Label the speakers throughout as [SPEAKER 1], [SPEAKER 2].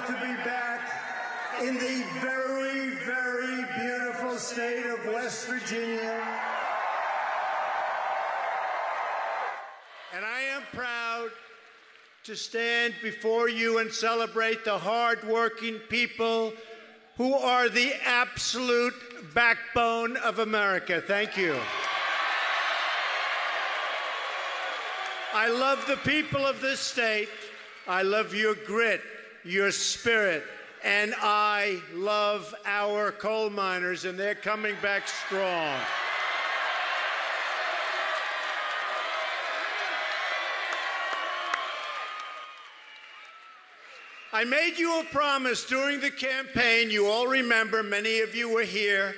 [SPEAKER 1] to be back in the very, very beautiful state of West Virginia. And I am proud to stand before you and celebrate the hard-working people who are the absolute backbone of America. Thank you. I love the people of this state. I love your grit, your spirit, and I love our coal miners, and they're coming back strong. I made you a promise during the campaign. You all remember, many of you were here.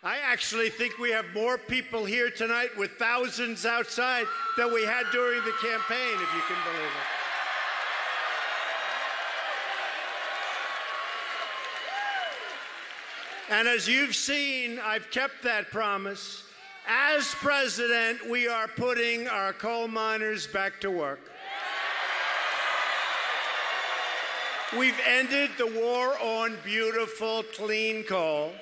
[SPEAKER 1] I actually think we have more people here tonight with thousands outside than we had during the campaign, if you can believe it. And as you've seen, I've kept that promise. As president, we are putting our coal miners back to work. We've ended the war on beautiful, clean coal.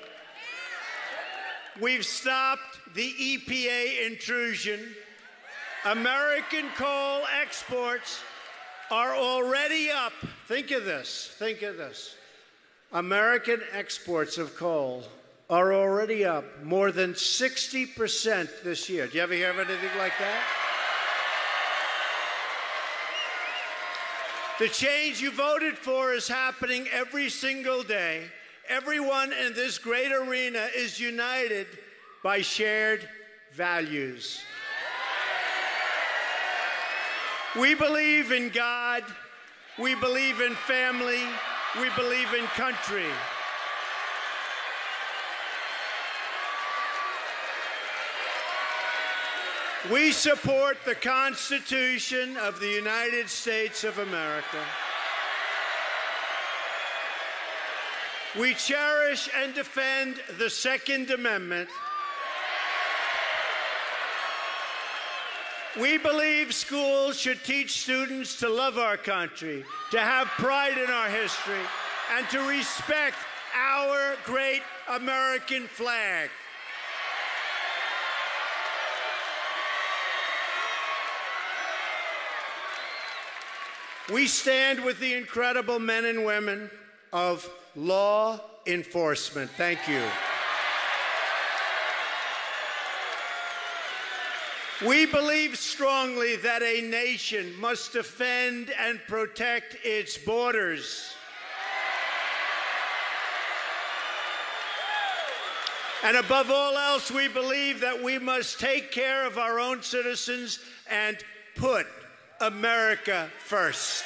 [SPEAKER 1] We've stopped the EPA intrusion. American coal exports are already up. Think of this, think of this. American exports of coal are already up more than 60% this year. Do you ever hear of anything like that? The change you voted for is happening every single day. Everyone in this great arena is united by shared values. We believe in God. We believe in family. We believe in country. We support the Constitution of the United States of America. We cherish and defend the Second Amendment. We believe schools should teach students to love our country, to have pride in our history, and to respect our great American flag. We stand with the incredible men and women of law enforcement. Thank you. We believe strongly that a nation must defend and protect its borders. And above all else, we believe that we must take care of our own citizens and put America first.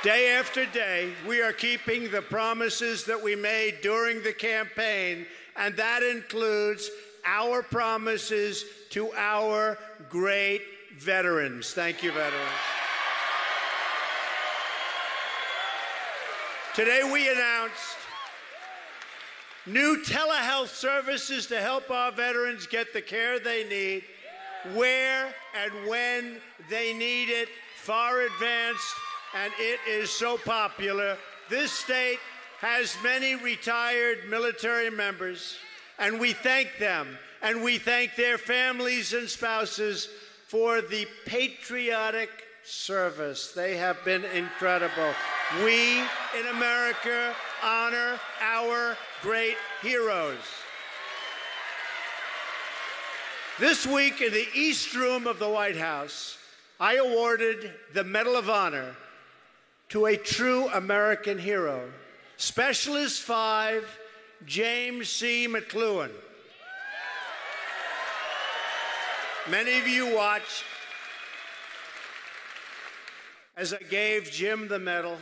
[SPEAKER 1] Day after day, we are keeping the promises that we made during the campaign, and that includes our promises to our great veterans. Thank you, veterans. Today we announced new telehealth services to help our veterans get the care they need, where and when they need it, far advanced, and it is so popular. This state has many retired military members, and we thank them, and we thank their families and spouses for the patriotic service. They have been incredible. We in America honor our great heroes. This week in the East Room of the White House, I awarded the Medal of Honor to a true American hero, Specialist 5, James C. McLuhan. Many of you watched as I gave Jim the medal.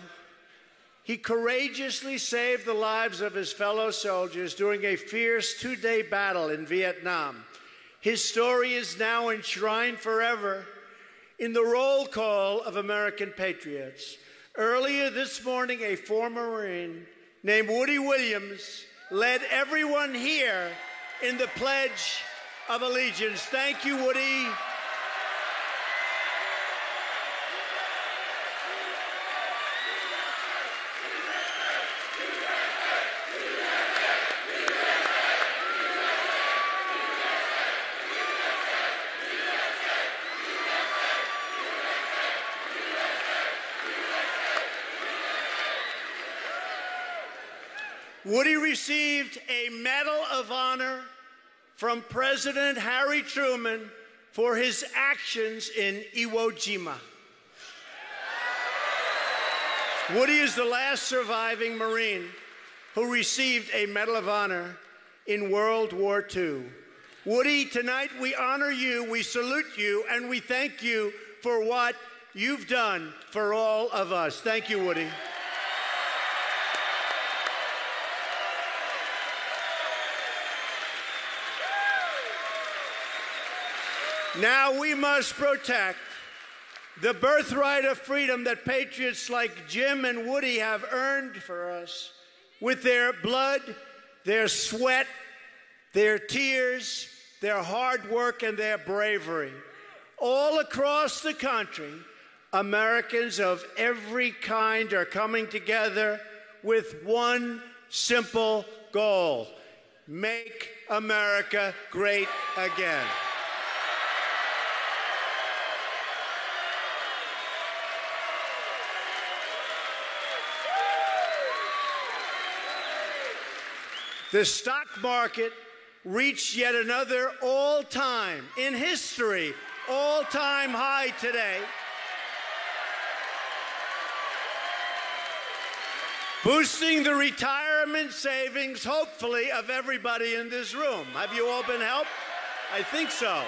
[SPEAKER 1] He courageously saved the lives of his fellow soldiers during a fierce two-day battle in Vietnam. His story is now enshrined forever in the roll call of American patriots. Earlier this morning, a former Marine named Woody Williams led everyone here in the Pledge of Allegiance. Thank you, Woody. Woody received a Medal of Honor from President Harry Truman for his actions in Iwo Jima. Woody is the last surviving Marine who received a Medal of Honor in World War II. Woody, tonight we honor you, we salute you, and we thank you for what you've done for all of us. Thank you, Woody. Now we must protect the birthright of freedom that patriots like Jim and Woody have earned for us with their blood, their sweat, their tears, their hard work, and their bravery. All across the country, Americans of every kind are coming together with one simple goal: make America great again. The stock market reached yet another all-time, in history, all-time high today, boosting the retirement savings, hopefully, of everybody in this room. Have you all been helped? I think so.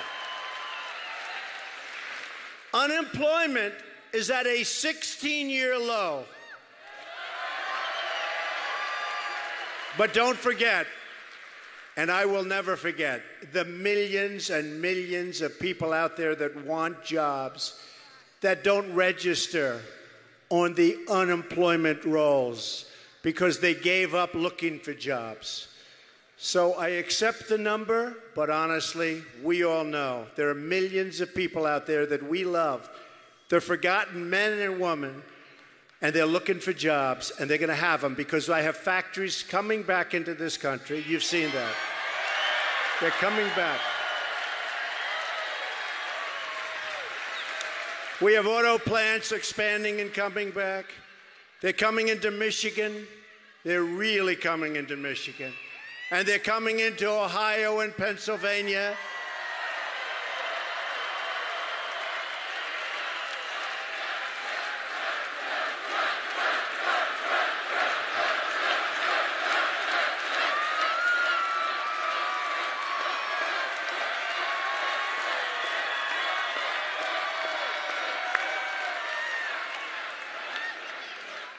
[SPEAKER 1] Unemployment is at a 16-year low. But don't forget, and I will never forget, the millions and millions of people out there that want jobs that don't register on the unemployment rolls because they gave up looking for jobs. So I accept the number, but honestly, we all know there are millions of people out there that we love. They're forgotten men and women, and they're looking for jobs, and they're going to have them because I have factories coming back into this country. You've seen that. They're coming back. We have auto plants expanding and coming back. They're coming into Michigan. They're really coming into Michigan. And they're coming into Ohio and Pennsylvania.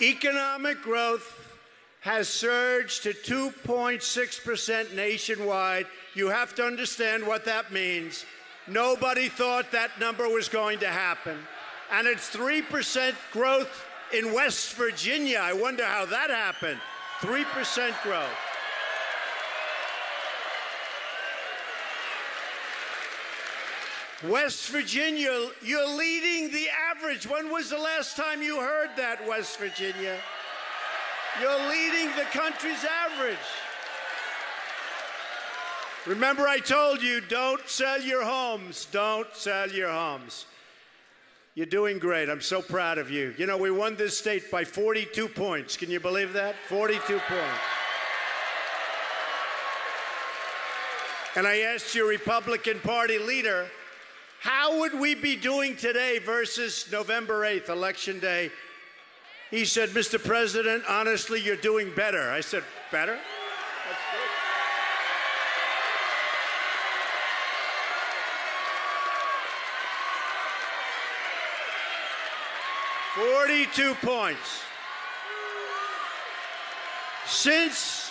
[SPEAKER 1] Economic growth has surged to 2.6% nationwide. You have to understand what that means. Nobody thought that number was going to happen. And it's 3% growth in West Virginia. I wonder how that happened. 3% growth. West Virginia, you're leading the average. When was the last time you heard that, West Virginia? You're leading the country's average. Remember, I told you, don't sell your homes. Don't sell your homes. You're doing great. I'm so proud of you. You know, we won this state by 42 points. Can you believe that? 42 points. And I asked your Republican Party leader, how would we be doing today versus November 8th, Election Day? He said, Mr. President, honestly, you're doing better. I said, better? That's good. 42 points. Since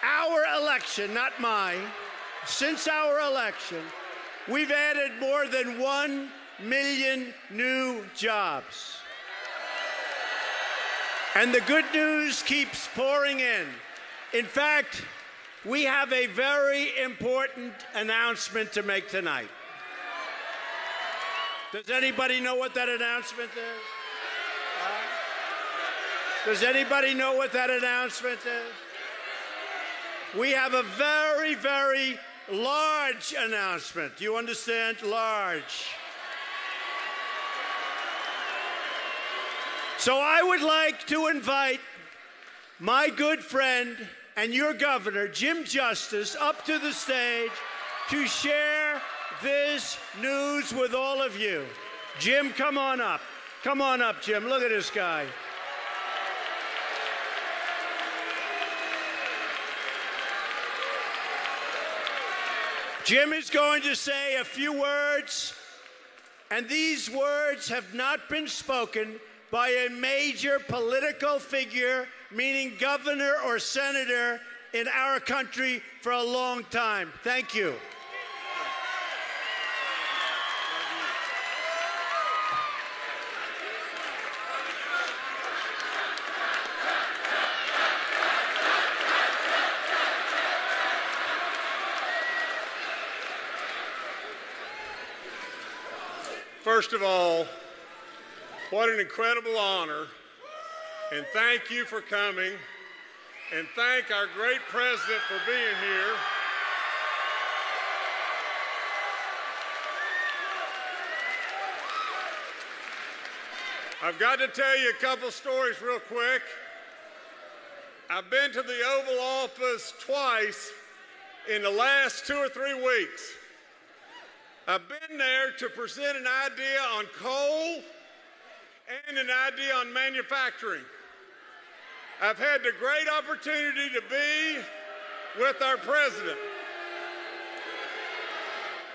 [SPEAKER 1] our election, not mine, since our election, we've added more than 1 million new jobs. And the good news keeps pouring in. In fact, we have a very important announcement to make tonight. Does anybody know what that announcement is? Does anybody know what that announcement is? We have a very, very large announcement. Do you understand? Large. So I would like to invite my good friend and your governor, Jim Justice, up to the stage to share this news with all of you. Jim, come on up. Come on up, Jim. Look at this guy. Jim is going to say a few words, and these words have not been spoken by a major political figure, meaning governor or senator, in our country for a long time. Thank you.
[SPEAKER 2] First of all, what an incredible honor, and thank you for coming, and thank our great president for being here. I've got to tell you a couple stories real quick. I've been to the Oval Office twice in the last 2 or 3 weeks. I've been there to present an idea on coal and an idea on manufacturing. I've had the great opportunity to be with our president.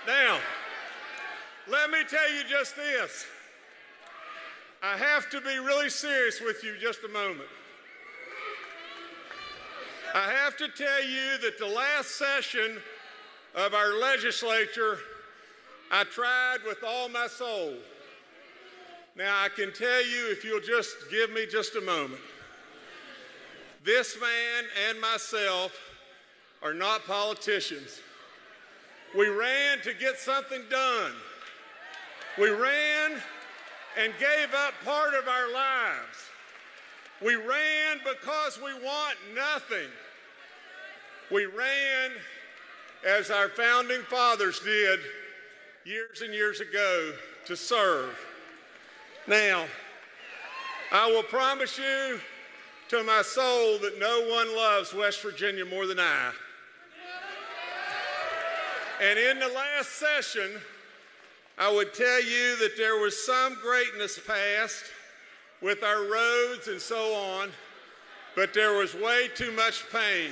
[SPEAKER 2] Now, let me tell you just this. I have to be really serious with you just a moment. I have to tell you that the last session of our legislature, I tried with all my soul. Now, I can tell you, if you'll just give me just a moment, this man and myself are not politicians. We ran to get something done. We ran and gave up part of our lives. We ran because we want nothing. We ran as our founding fathers did years and years ago, to serve. Now, I will promise you to my soul that no one loves West Virginia more than I. And in the last session, I would tell you that there was some greatness past with our roads and so on, but there was way too much pain.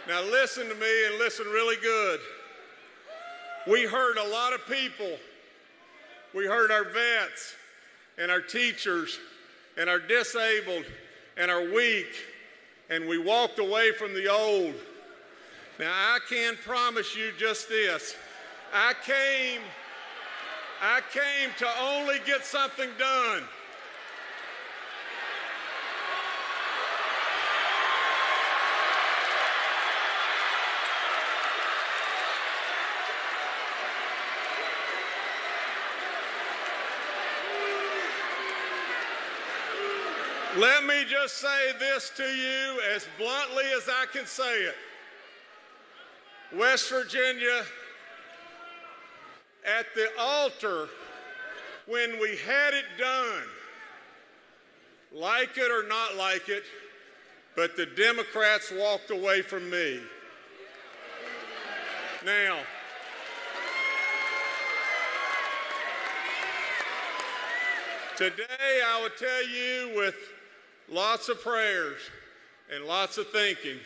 [SPEAKER 2] Now listen to me, and listen really good. We hurt a lot of people. We hurt our vets and our teachers and our disabled and our weak, and we walked away from the old. Now, I can promise you just this. I came to only get something done. Let me just say this to you as bluntly as I can say it. West Virginia, at the altar, when we had it done, like it or not like it, but the Democrats walked away from me. Now, today I will tell you with lots of prayers and lots of thinking.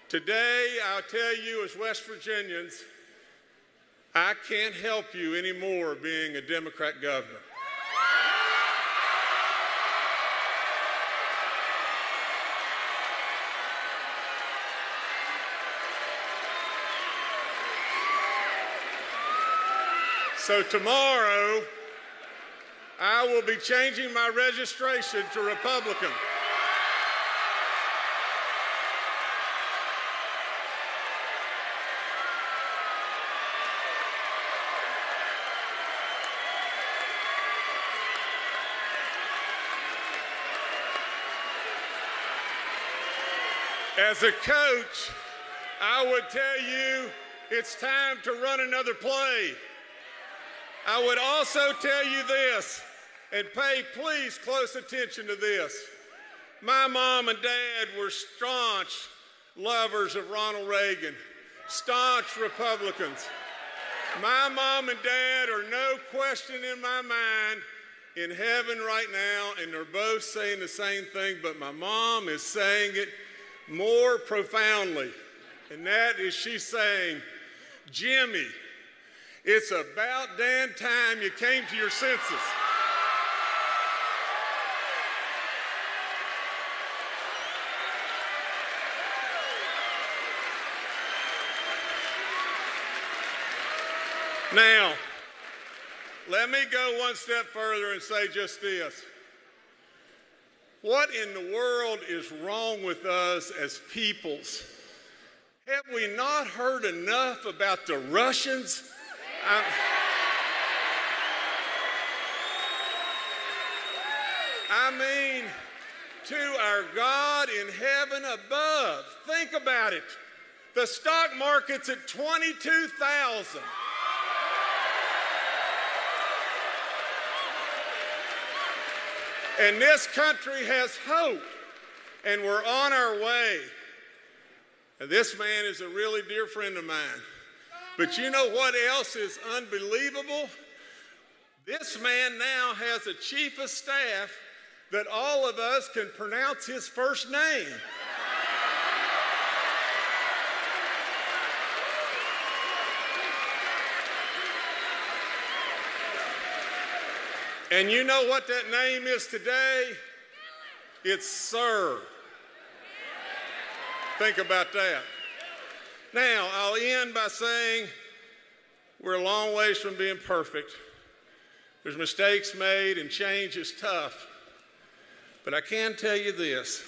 [SPEAKER 2] Today, I'll tell you as West Virginians, I can't help you anymore being a Democrat governor. So tomorrow, I will be changing my registration to Republican. As a coach, I would tell you it's time to run another play. I would also tell you this, and pay please close attention to this. My mom and dad were staunch lovers of Ronald Reagan, staunch Republicans. My mom and dad are no question in my mind in heaven right now, and they're both saying the same thing, but my mom is saying it more profoundly, and that is she's saying, Jimmy, it's about damn time you came to your senses. Now, let me go one step further and say just this. What in the world is wrong with us as peoples? Have we not heard enough about the Russians? I mean, to our God in heaven above. Think about it. The stock market's at 22,000. And this country has hope, and we're on our way. And this man is a really dear friend of mine. But you know what else is unbelievable? This man now has a chief of staff that all of us can pronounce his first name. And you know what that name is today? It's Sir. Think about that. Now, I'll end by saying we're a long ways from being perfect. There's mistakes made and change is tough. But I can tell you this.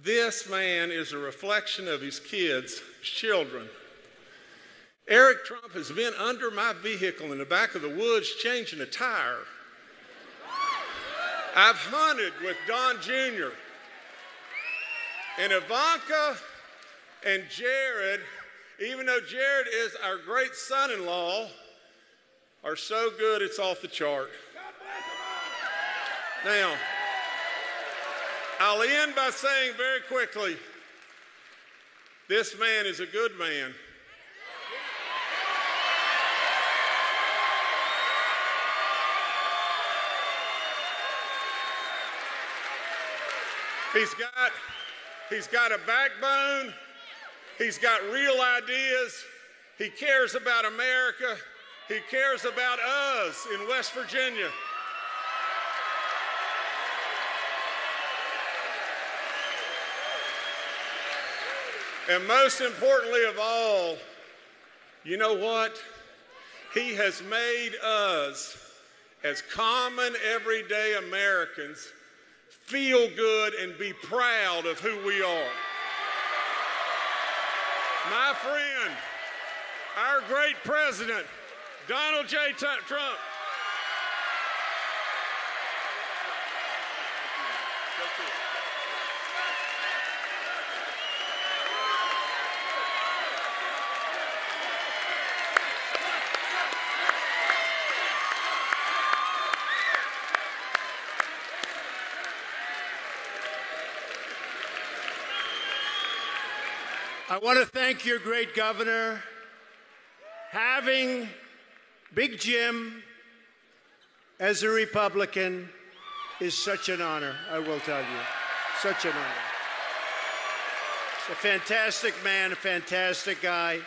[SPEAKER 2] This man is a reflection of his kids, his children. Eric Trump has been under my vehicle in the back of the woods changing a tire. I've hunted with Don Jr. And Ivanka and Jared, even though Jared is our great son-in-law, are so good it's off the chart. Now, I'll end by saying very quickly, this man is a good man. He's got a backbone. He's got real ideas. He cares about America. He cares about us in West Virginia. And most importantly of all, you know what? He has made us, as common everyday Americans, feel good and be proud of who we are. My friend, our great president, Donald J. Trump.
[SPEAKER 1] I want to thank your great governor. Having Big Jim as a Republican is such an honor, I will tell you. Such an honor. He's a fantastic man, a fantastic guy.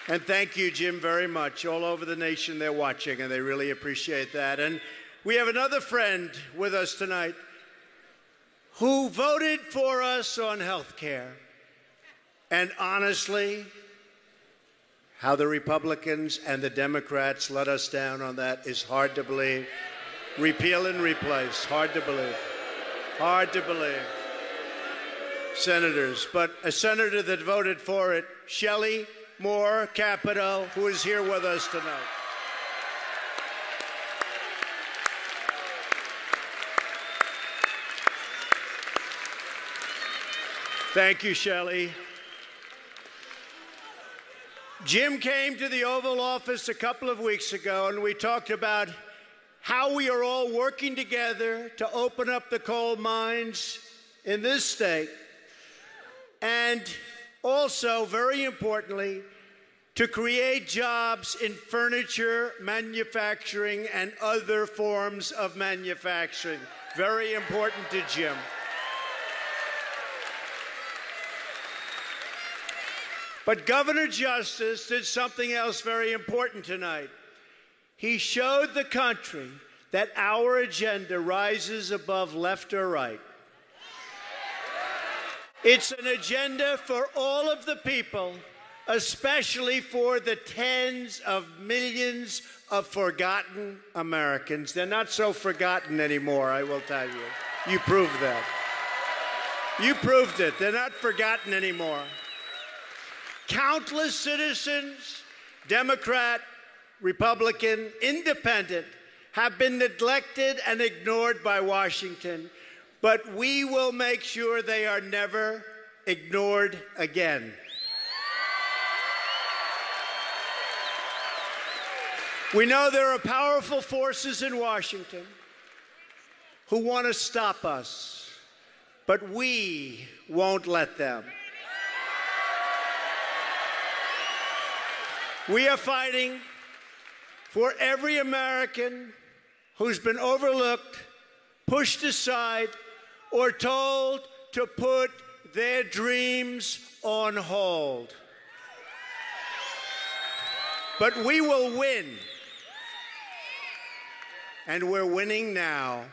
[SPEAKER 1] And thank you, Jim, very much. All over the nation, they're watching, and they really appreciate that. And we have another friend with us tonight who voted for us on health care. And honestly, how the Republicans and the Democrats let us down on that is hard to believe. Repeal and replace, hard to believe. Hard to believe. Senators, but a senator that voted for it, Shelley Moore Capito, who is here with us tonight. Thank you, Shelley. Jim came to the Oval Office a couple of weeks ago, and we talked about how we are all working together to open up the coal mines in this state, and also, very importantly, to create jobs in furniture manufacturing and other forms of manufacturing. Very important to Jim. But Governor Justice did something else very important tonight. He showed the country that our agenda rises above left or right. It's an agenda for all of the people, especially for the tens of millions of forgotten Americans. They're not so forgotten anymore, I will tell you. You proved that. You proved it. They're not forgotten anymore. Countless citizens, Democrat, Republican, Independent, have been neglected and ignored by Washington, but we will make sure they are never ignored again. We know there are powerful forces in Washington who want to stop us, but we won't let them. We are fighting for every American who's been overlooked, pushed aside, or told to put their dreams on hold. But we will win. And we're winning now.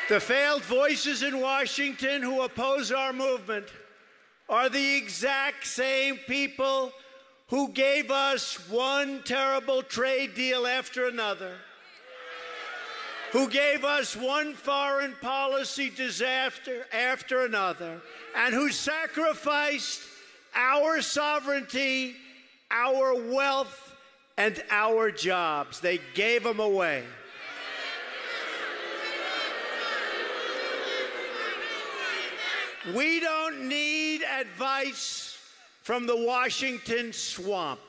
[SPEAKER 1] The failed voices in Washington who oppose our movement are the exact same people who gave us one terrible trade deal after another, who gave us one foreign policy disaster after another, and who sacrificed our sovereignty, our wealth, and our jobs. They gave them away. We don't need advice from the Washington swamp.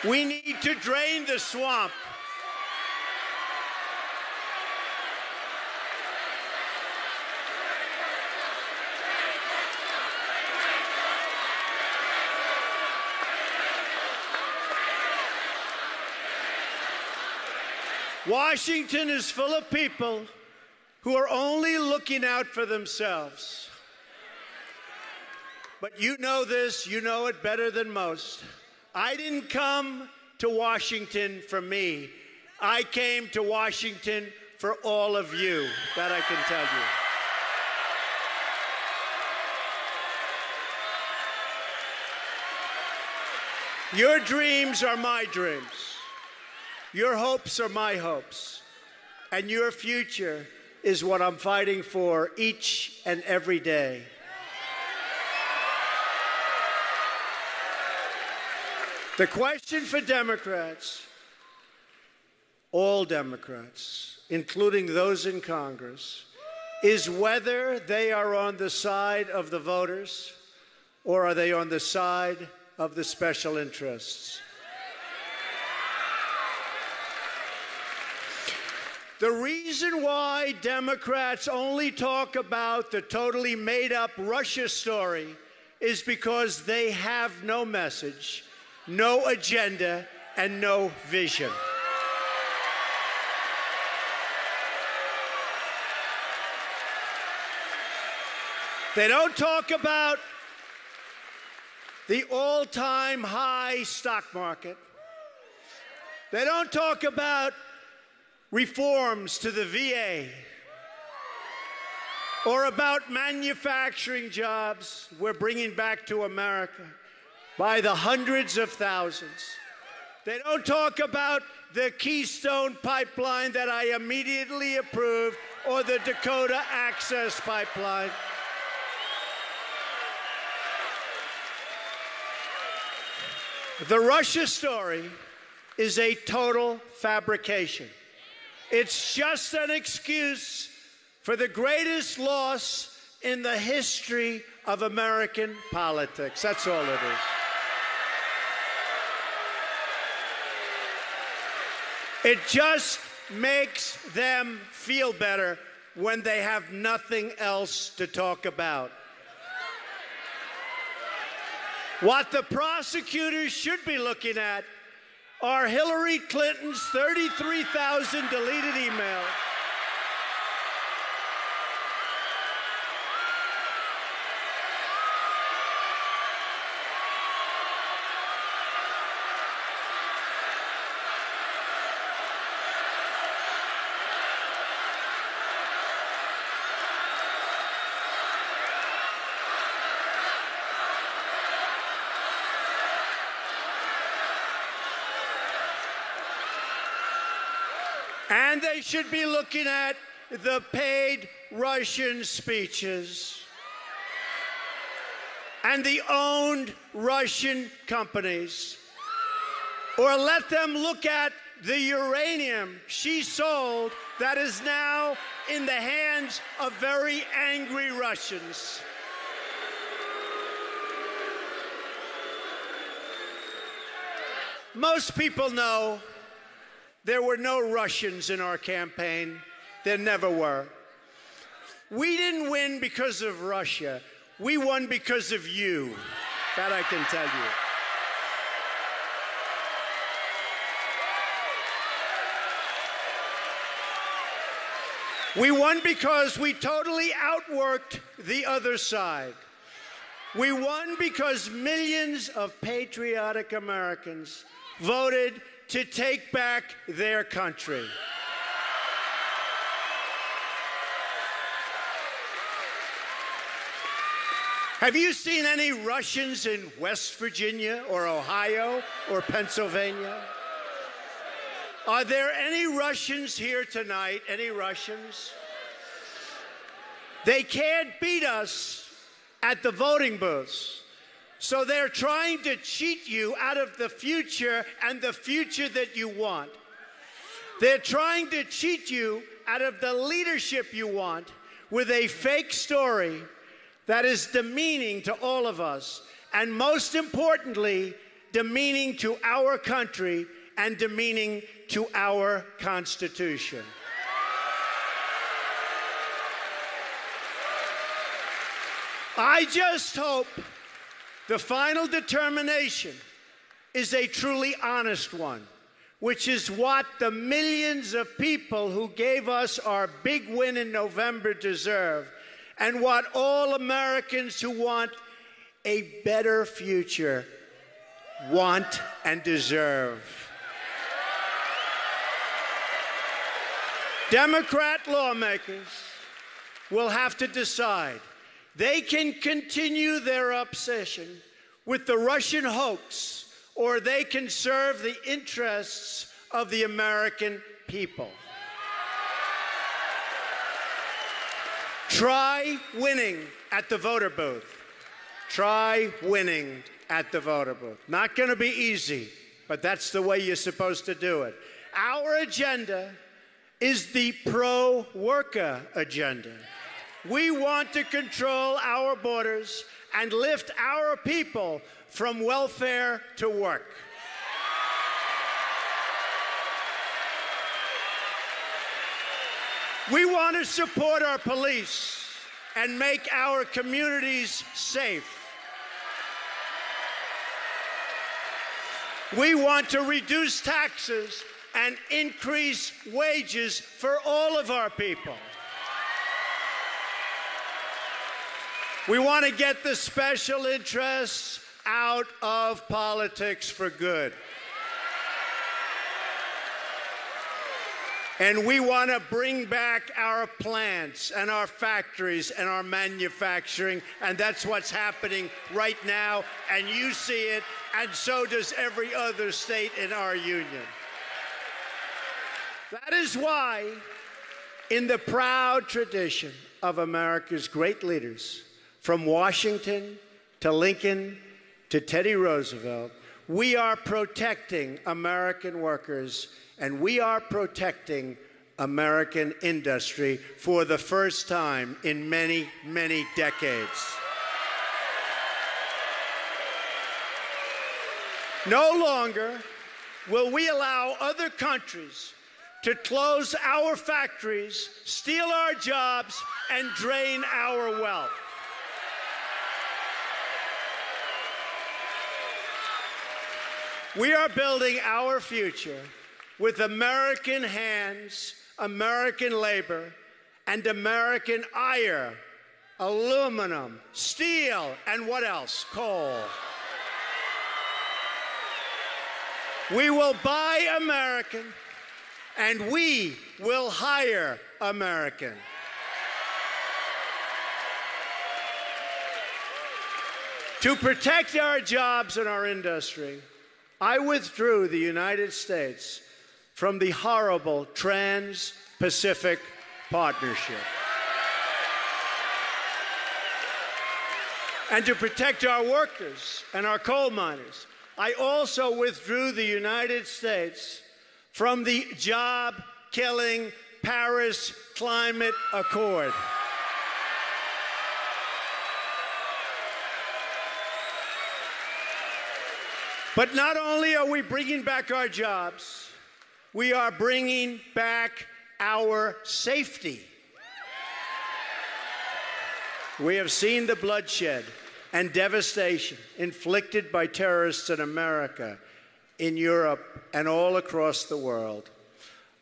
[SPEAKER 1] We need to drain the swamp. Washington is full of people who are only looking out for themselves. But you know this, you know it better than most. I didn't come to Washington for me. I came to Washington for all of you, that I can tell you. Your dreams are my dreams. Your hopes are my hopes, and your future is what I'm fighting for each and every day. The question for Democrats, all Democrats, including those in Congress, is whether they are on the side of the voters or are they on the side of the special interests. The reason why Democrats only talk about the totally made-up Russia story is because they have no message, no agenda, and no vision. They don't talk about the all-time high stock market. They don't talk about reforms to the VA, or about manufacturing jobs we're bringing back to America by the hundreds of thousands. They don't talk about the Keystone Pipeline that I immediately approved, or the Dakota Access Pipeline. The Russia story is a total fabrication. It's just an excuse for the greatest loss in the history of American politics. That's all it is. It just makes them feel better when they have nothing else to talk about. What the prosecutors should be looking at are Hillary Clinton's 33,000 deleted emails, and they should be looking at the paid Russian speeches and the owned Russian companies. Or let them look at the uranium she sold that is now in the hands of very angry Russians. Most people know there were no Russians in our campaign. There never were. We didn't win because of Russia. We won because of you. That I can tell you. We won because we totally outworked the other side. We won because millions of patriotic Americans voted to take back their country. Have you seen any Russians in West Virginia or Ohio or Pennsylvania? Are there any Russians here tonight? Any Russians? They can't beat us at the voting booths. So they're trying to cheat you out of the future and the future that you want. They're trying to cheat you out of the leadership you want with a fake story that is demeaning to all of us, and most importantly, demeaning to our country and demeaning to our Constitution. I just hope the final determination is a truly honest one, which is what the millions of people who gave us our big win in November deserve, and what all Americans who want a better future want and deserve. Democrat lawmakers will have to decide. They can continue their obsession with the Russian hoax, or they can serve the interests of the American people. Try winning at the voter booth. Try winning at the voter booth. Not going to be easy, but that's the way you're supposed to do it. Our agenda is the pro-worker agenda. We want to control our borders and lift our people from welfare to work. We want to support our police and make our communities safe. We want to reduce taxes and increase wages for all of our people. We want to get the special interests out of politics for good. And we want to bring back our plants and our factories and our manufacturing, and that's what's happening right now, and you see it, and so does every other state in our union. That is why, in the proud tradition of America's great leaders, from Washington to Lincoln to Teddy Roosevelt, we are protecting American workers, and we are protecting American industry for the first time in many, many decades. No longer will we allow other countries to close our factories, steal our jobs, and drain our wealth. We are building our future with American hands, American labor, and American iron, aluminum, steel, and what else? Coal. We will buy American, and we will hire American. To protect our jobs and our industry, I withdrew the United States from the horrible Trans-Pacific Partnership. And to protect our workers and our coal miners, I also withdrew the United States from the job-killing Paris Climate Accord. But not only are we bringing back our jobs, we are bringing back our safety. We have seen the bloodshed and devastation inflicted by terrorists in America, in Europe, and all across the world.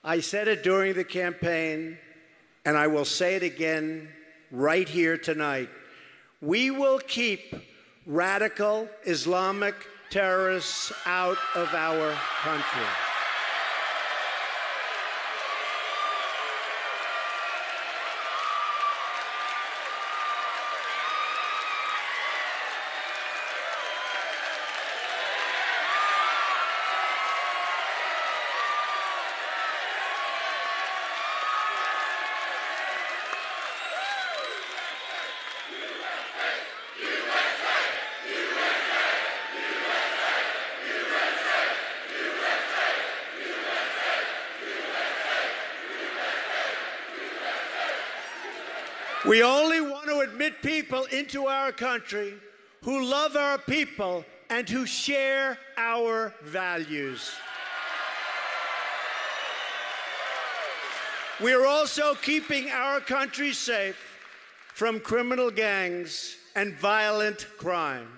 [SPEAKER 1] I said it during the campaign, and I will say it again right here tonight. We will keep radical Islamic terrorists out of our country. We only want to admit people into our country who love our people and who share our values. We are also keeping our country safe from criminal gangs and violent crime.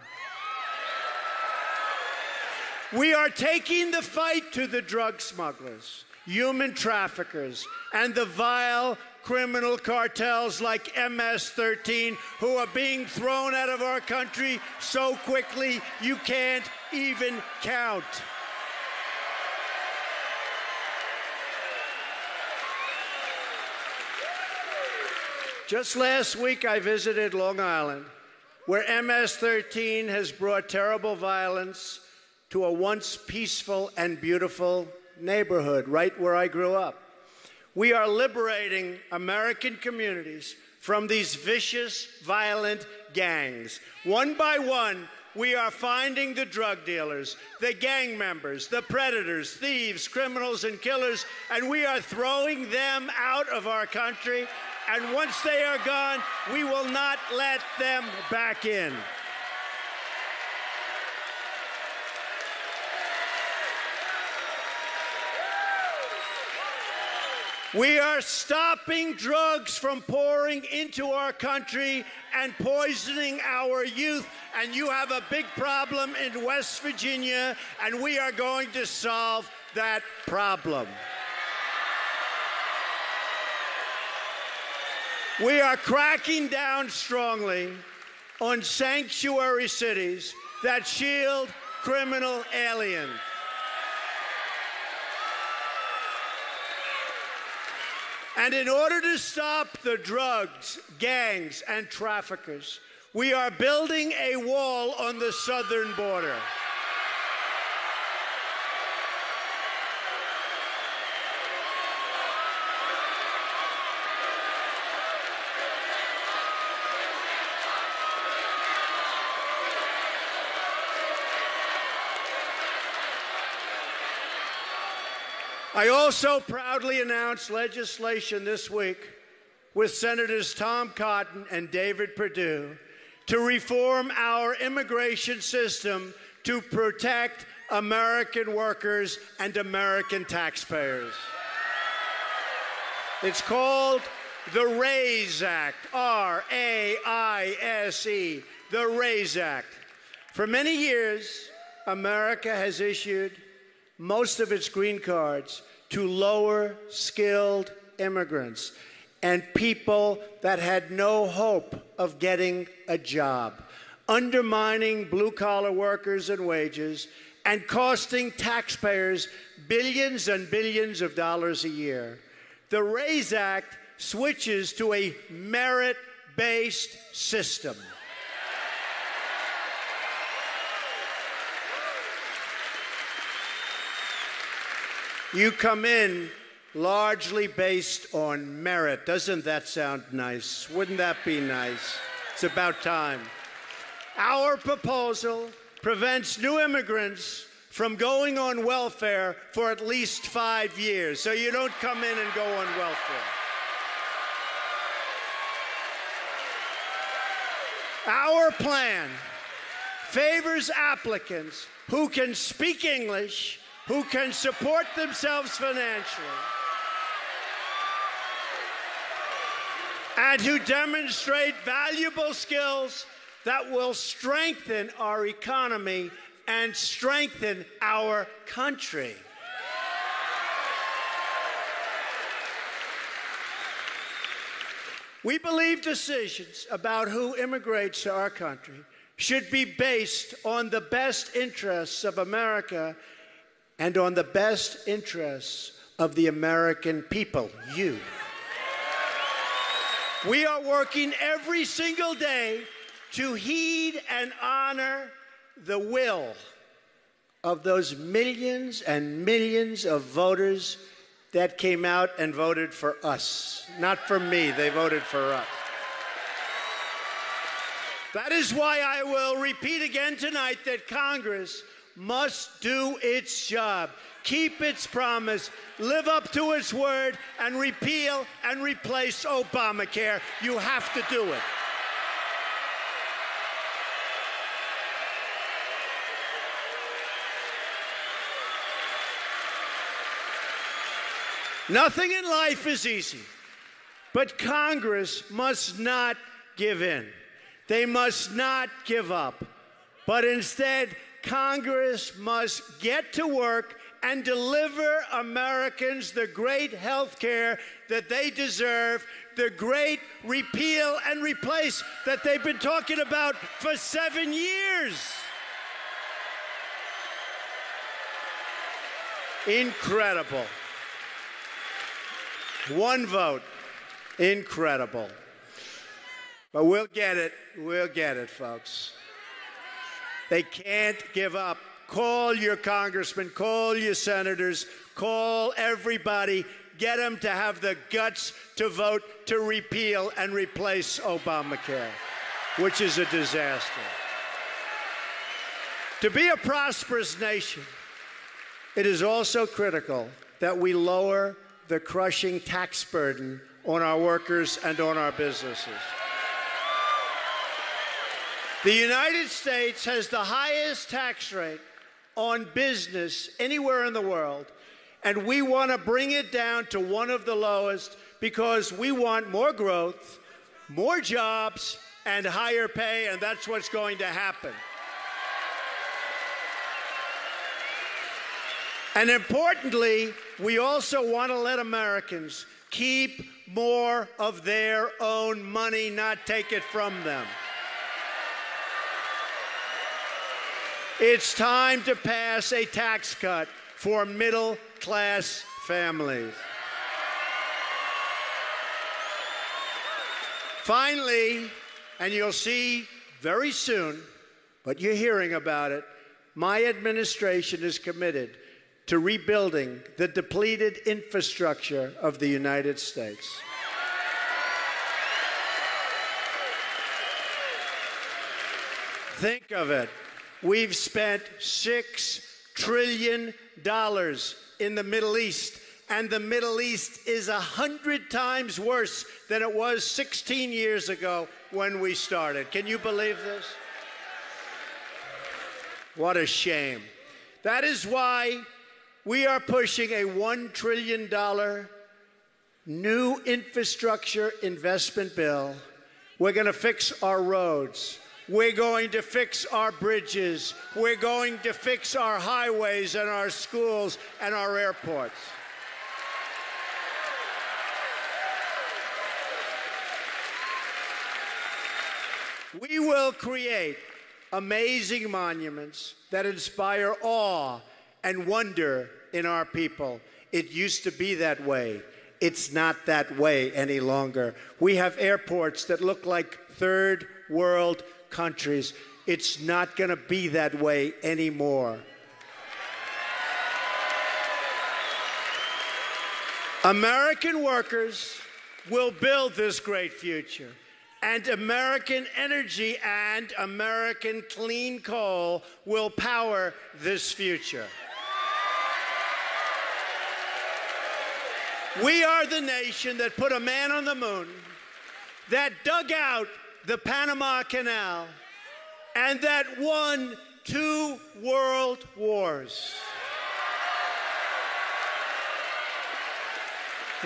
[SPEAKER 1] We are taking the fight to the drug smugglers, human traffickers, and the vile criminal cartels like MS-13 who are being thrown out of our country so quickly you can't even count. Just last week, I visited Long Island, where MS-13 has brought terrible violence to a once peaceful and beautiful neighborhood right where I grew up. We are liberating American communities from these vicious, violent gangs. One by one, we are finding the drug dealers, the gang members, the predators, thieves, criminals, and killers, and we are throwing them out of our country. And once they are gone, we will not let them back in. We are stopping drugs from pouring into our country and poisoning our youth. And you have a big problem in West Virginia, and we are going to solve that problem. We are cracking down strongly on sanctuary cities that shield criminal aliens. And in order to stop the drugs, gangs, and traffickers, we are building a wall on the southern border. I also proudly announced legislation this week with Senators Tom Cotton and David Perdue to reform our immigration system to protect American workers and American taxpayers. It's called the RAISE Act, R-A-I-S-E, the RAISE Act. For many years, America has issued most of its green cards to lower-skilled immigrants and people that had no hope of getting a job, undermining blue-collar workers and wages and costing taxpayers billions and billions of dollars a year. The RAISE Act switches to a merit-based system. You come in largely based on merit. Doesn't that sound nice? Wouldn't that be nice? It's about time. Our proposal prevents new immigrants from going on welfare for at least 5 years, so you don't come in and go on welfare. Our plan favors applicants who can speak English, who can support themselves financially, and who demonstrate valuable skills that will strengthen our economy and strengthen our country. We believe decisions about who immigrates to our country should be based on the best interests of America and on the best interests of the American people, you. We are working every single day to heed and honor the will of those millions and millions of voters that came out and voted for us. Not for me, they voted for us. That is why I will repeat again tonight that Congress must do its job, keep its promise, live up to its word, and repeal and replace Obamacare. You have to do it. Nothing in life is easy, but Congress must not give in. They must not give up, but instead, Congress must get to work and deliver Americans the great health care that they deserve, the great repeal and replace that they've been talking about for 7 years. Incredible. One vote. Incredible. But we'll get it. We'll get it, folks. They can't give up. Call your congressmen, call your senators, call everybody. Get them to have the guts to vote to repeal and replace Obamacare, which is a disaster. To be a prosperous nation, it is also critical that we lower the crushing tax burden on our workers and on our businesses. The United States has the highest tax rate on business anywhere in the world, and we want to bring it down to one of the lowest because we want more growth, more jobs, and higher pay, and that's what's going to happen. And importantly, we also want to let Americans keep more of their own money, not take it from them. It's time to pass a tax cut for middle-class families. Finally, and you'll see very soon, but you're hearing about it, my administration is committed to rebuilding the depleted infrastructure of the United States. Think of it. We've spent $6 trillion in the Middle East and the Middle East is 100 times worse than it was 16 years ago when we started. Can you believe this? What a shame. That is why we are pushing a $1 trillion new infrastructure investment bill. We're going to fix our roads. We're going to fix our bridges. We're going to fix our highways and our schools and our airports. We will create amazing monuments that inspire awe and wonder in our people. It used to be that way. It's not that way any longer. We have airports that look like third world countries. It's not going to be that way anymore. American workers will build this great future, and American energy and American clean coal will power this future. We are the nation that put a man on the moon, that dug out the Panama Canal, and that won 2 world wars.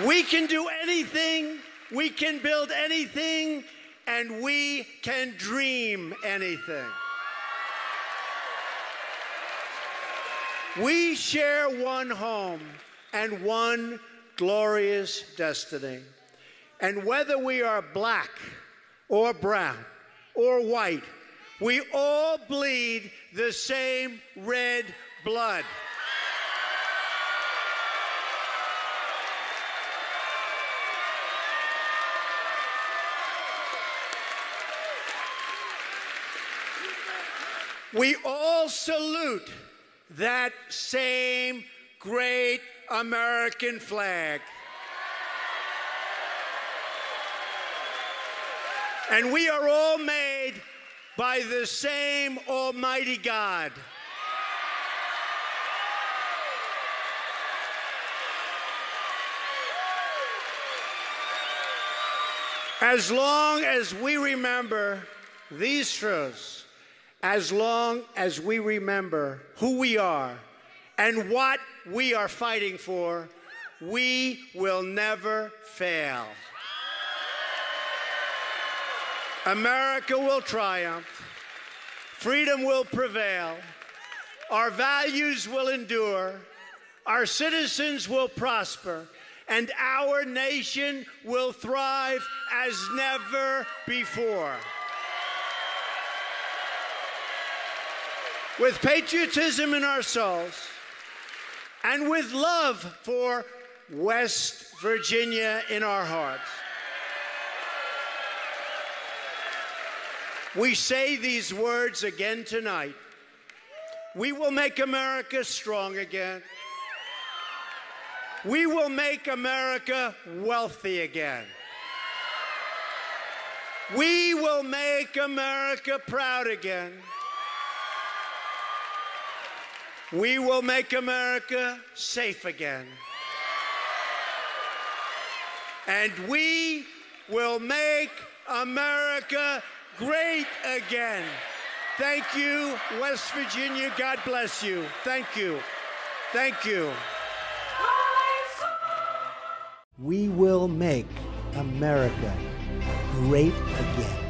[SPEAKER 1] We can do anything, we can build anything, and we can dream anything. We share one home and one glorious destiny. And whether we are black or brown or white, we all bleed the same red blood. We all salute that same great American flag. And we are all made by the same Almighty God. As long as we remember these truths, as long as we remember who we are and what we are fighting for, we will never fail. America will triumph. Freedom will prevail. Our values will endure. Our citizens will prosper. And our nation will thrive as never before. With patriotism in our souls, and with love for West Virginia in our hearts, we say these words again tonight. We will make America strong again. We will make America wealthy again. We will make America proud again. We will make America safe again. And we will make America great again. Thank you, West Virginia. God bless you. Thank you. Thank you. We will make America great again.